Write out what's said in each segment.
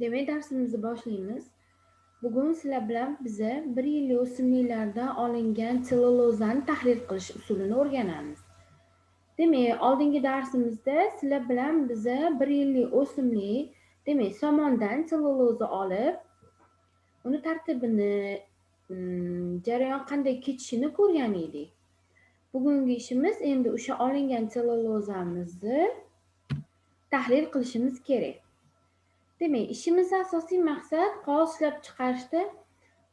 Demak, darsimizni boshlaymiz. Bugun sizlar bilan biza 1 yillik o'simliklardan olingan sellyulozani tahlil qilish usulini o'rganamiz. Demak, oldingi darsimizda sizlar bilan biza 1 yillik o'simlik, demak, somondan sellyuloza olib, uni tartibini, jarayon qanday kechishini ko'rgan edik. Bugungi ishimiz endi o'sha olingan sellyulozamizni tahlil qilishimiz kerak. Demak, ishimiz asosiy maqsad qog'oz ishlab chiqarishda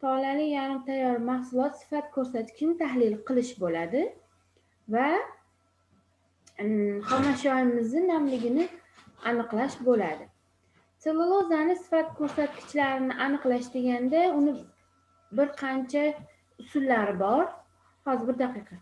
tolali yarim tayyor mahsulot sifat ko'rsatkichini tahlil qilish bo'ladi va xomashyoyimizning namligini aniqlash bo'ladi. Sellyulozani sifat ko'rsatkichlarini aniqlash deganda uni bir qancha usullari bor. Hozir bir daqiqa.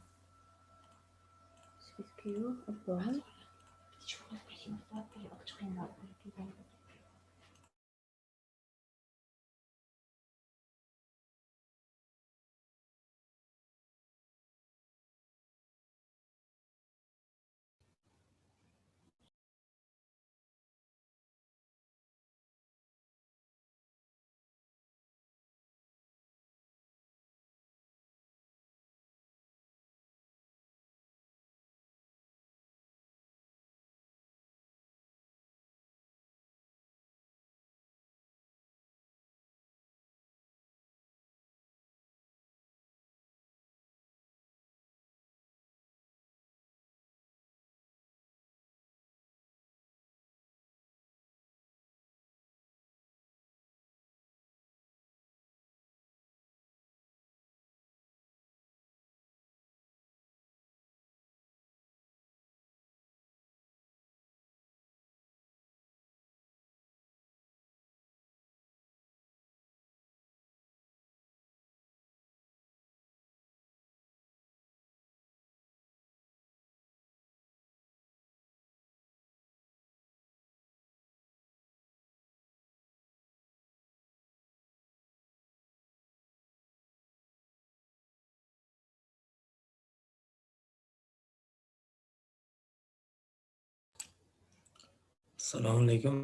Assalomu alaykum.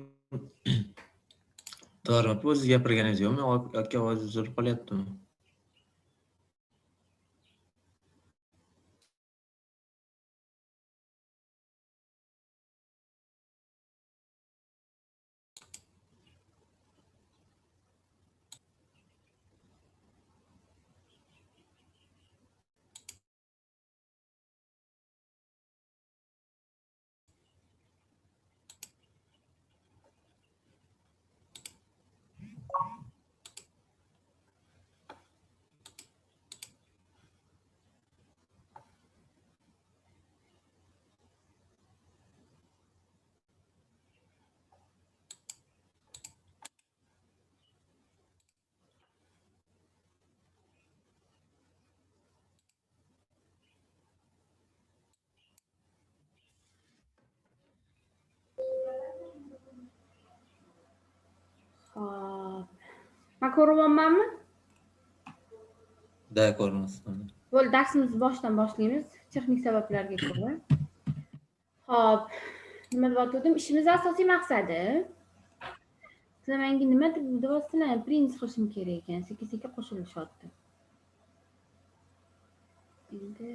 To'g'ri, o'zingiz gapirganingiz yo'qmi yoki ovoz uzilib qolyaptimi? Xo'p. Men ko'ryapmanmi? Da, ko'rmasdim. Bo'ldi, darsimizni boshdan boshlaymiz. Texnik sabablarga ko'ra. Xo'p. Nima deyotgandim? Ishimiz asosiy maqsadi. Sizlar menga nima deyapsizlar? Print qilishim kerak ekan. Sekin-sekin qo'shilishyapti. Endi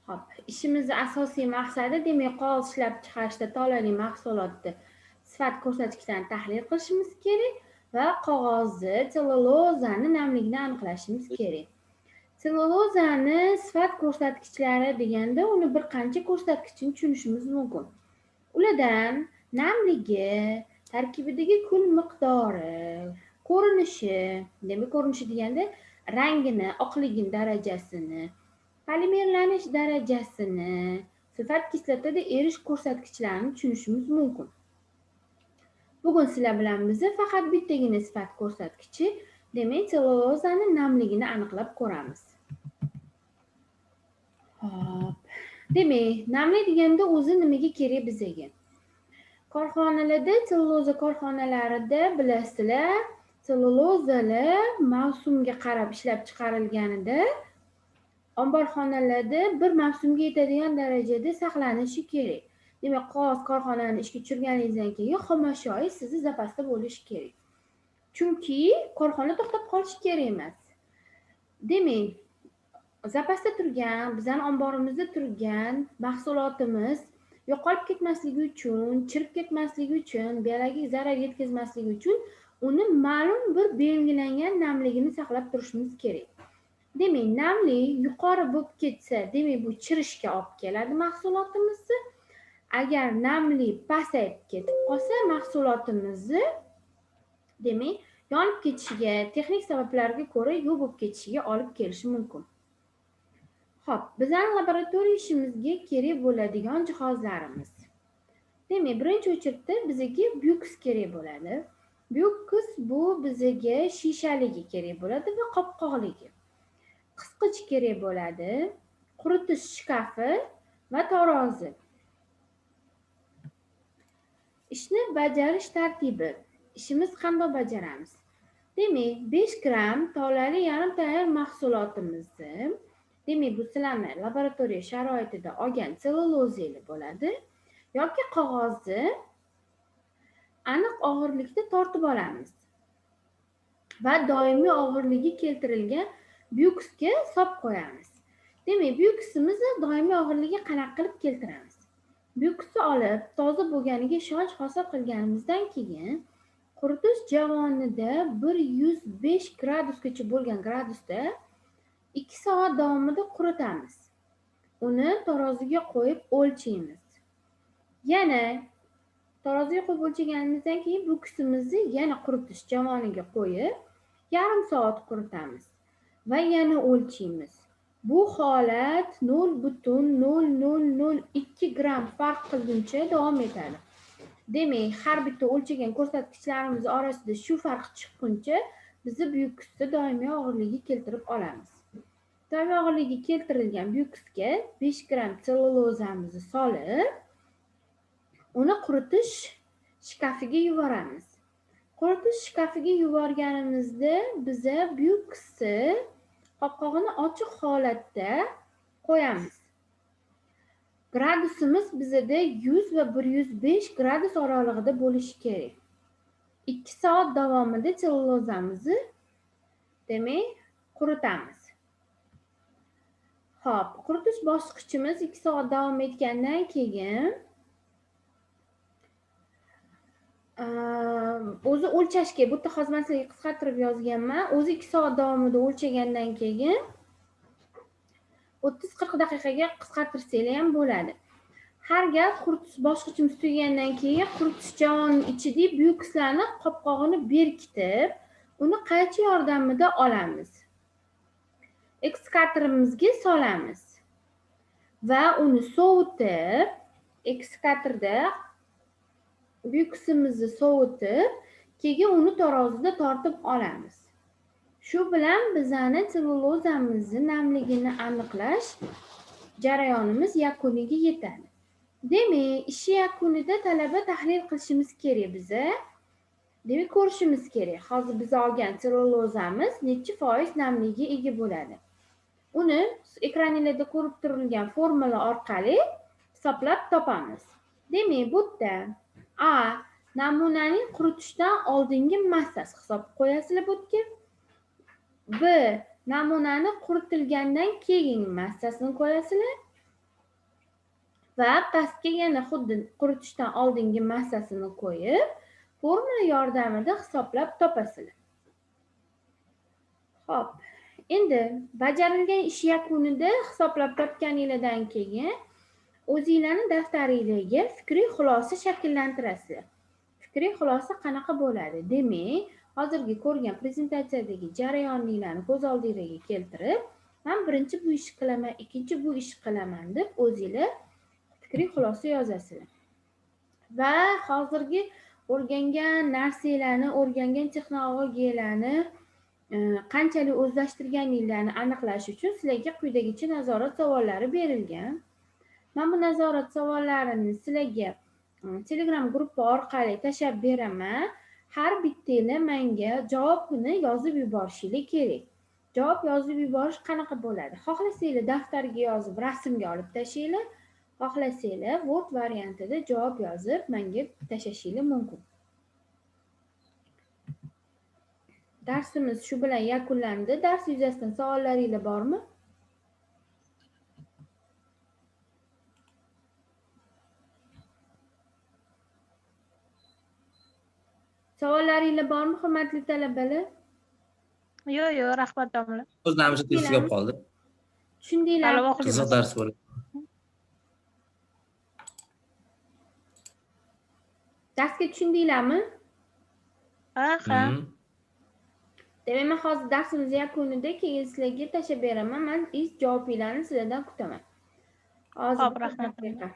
Xo'p, ishimizning asosiy maqsadi, demak, qog'oz ishlab chiqarishda tolali mahsulotni sifat ko'rsatkichlarini tahlil qilishimiz kerak va qog'ozni, sellyulozani namligini aniqlashimiz kerak. Sellyulozani sifat ko'rsatkichlari deganda uni bir qancha ko'rsatkichini tushunishimiz mumkin. Ulardan namligi, tarkibidagi kul miqdori, ko'rinishi, demak, ko'rinishi deganda rangini, oqligini darajasini, polimerlanish darajasini, sifat kislotada erish ko'rsatkichlarini tushunishimiz mumkin. Bugun sizlar bilan biz faqat bittagina sifat ko'rsatkichi, demak, sellyulozani namligini aniqlab ko'ramiz. Hop. Demak, namli deganda o'zi nimaga kerak bizga? Korxonalarda, sellyuloza korxonalarida bilasizlar, sellyulozalar mavsumga qarab ishlab chiqarilganida omborxonalarda bir mavsumga yetadigan darajada saqlanishi kerak. Demak, qog'oz korxonani ishga tushirganingizdan keyin xomashyoyi sizni zapasda bo'lishi kerak. Chunki korxona to'xtab qolishi kerak emas. Demak, zapasda turgan, bizani omborimizda turgan mahsulotimiz yo'qolib ketmasligi uchun, chirib ketmasligi uchun, biyologiya zarar yetkazmasligi uchun uni ma'lum bir belgilangan namligini saqlab turishimiz kerak. Demak, namlik yuqori bo'lib ketsa, demak bu chirishga olib keladi mahsulotimizni. Agar namlik pasayib ketib qolsa, mahsulotimizni demak, yonib ketishiga, texnik sabablarga ko'ra yo'q bo'lib ketishiga olib kelishi mumkin. Xo'p, bizning laboratoriya ishimizga kerak bo'ladigan jihozlarimiz. Demak, birinchi o'chirda bizga byuks kerak bo'ladi. Byuks bu bizga shishaligi kerak bo'ladi va qopqoqligi. Qisqich kerak bo'ladi, quritish shkafi va tarozi. Ishni bajarish tartibi. Ishimiz qanday bajaramiz? Demak, 5 gram tolali yarim tayyor mahsulotimizni, demak, bu sizlarni laboratoriya sharoitida olgan selulozali bo'ladi yoki qog'ozni aniq og'irlikda tortib olamiz va doimiy og'irligi keltirilgan byuksga solib qo'yamiz. Demak, byuksimizni doimiy og'irligi qanaqa qilib keltiramiz? Byuksni olib, toza bo'lganiga ishonch hosil qilganimizdan keyin quritish javonida 105 gradusgacha bo'lgan gradusda 2 soat davomida quritamiz. Uni taroziga qo'yib o'lchaymiz. Yana taroziga qo'yib o'lchaganimizdan keyin byuksimizni yana quritish javoniga qo'yib, yarim soat quritamiz va yana o'lchaymiz. Bu holat 0,0002 gram farq qilguncha davom etadi. Demak, har bitta o'lchagan ko'rsatkichlarimiz orasida shu farq chiqquncha bizni byuksda doimiy og'irligi keltirib olamiz. Doimiy og'irligi keltirilgan byuksga 5 gram selulozamizni solib, uni quritish shkafiga yuboramiz. Quritish shkafiga yuborganimizda biza byuksni qopqog'ini ochiq holatda qo'yamiz. Gradusimiz bizda 100 va 105 gradus oralig'ida bo'lishi kerak. 2 soat davomida selulozamizni demak quritamiz. Xo'p, quritish bosqichimiz 2 soat davom etgandan keyin o'zi o'lchashga, bu yerda hozir men sizlarga qisqartirib yozganman. O'zi 2 soat davomida o'lchagandan keyin 30-40 daqiqaga qisqartirsanglar ham bo'ladi. Har gal quritish bosqichimiz tugagandan keyin quritish javonining ichida byukslarni qopqog'ini berkitib, uni qaychi yordamida olamiz. Ekskavatorimizga solamiz va uni sovutib, ekskavatorda byuksimizni sovutib, keyin uni tarozida tortib olamiz. Shu bilan bizani selulozamizni namligini aniqlash jarayonimiz yakuniga yetadi. Demak, ish yakunida talaba tahlil qilishimiz kerak biza. Demak, ko'rishimiz kerak. Hozir biz olgan selulozamiz necha foiz namligiga ega bo'ladi. Uni ekraningizda ko'rib turilgan formula orqali hisoblab topamiz. Demak, bu yerda A namunaning quritishdan oldingi massasi hisobga qo'yasizlar bu yerga. B namunani quritilgandan keyin massasini qo'yasizlar. Va pastga yana xuddi quritishdan oldingi massasini qo'yib, formula yordamida hisoblab topasizlar. Xo'p, endi bajarilgan ish yakunida hisoblab topganingizdan keyin o'zingizlarning daftaringizga fikriy xulosa shakllantirasizlar. Fikriy xulosa qanaqa bo'ladi? Demak, hozirgi ko'rgan prezentatsiyadagi jarayonlarni ko'z oldingizga keltirib, men birinchi bu ishni qilaman, ikkinchi bu ishni qilaman deb o'zingizlar fikriy xulosa yozasizlar. Va hozirgi o'rgangan narsalarni, o'rgangan texnologiyalarni qanchalik o'zlashtirganinglarni aniqlash uchun sizlarga quyidagicha nazorat savollari berilgan. Men bu nazorat savollarini sizlarga Telegram gruppa orqali tashlab beraman. Har bittangiz menga javobini yozib yuborishingiz kerak. Javob yozib yuborish qanaqa bo'ladi? Xohlasanglar daftarga yozib, rasmga olib tashlaylar. Xohlasanglar Word variantida javob yozib menga tashlashingiz mumkin. Darsimiz shu bilan yakunlandi. Dars yuzasidan savollaringiz bormi? Savollaringiz bormi, hurmatli talabalar? Yo'q, rahmat domla. O'zlamiz tez kelib qoldi. Hali Tushundinglarmi? o'qiymiz. Qiziq dars bo'ldi. Darsga tushundinglarmi? Ha. Hmm. Demak, men hozir darsimiz yakunida keyin sizlarga tashlab beraman. Men javobinglarni sizlardan kutaman. Hozir Xo'p, bir rahmat. daqiqa.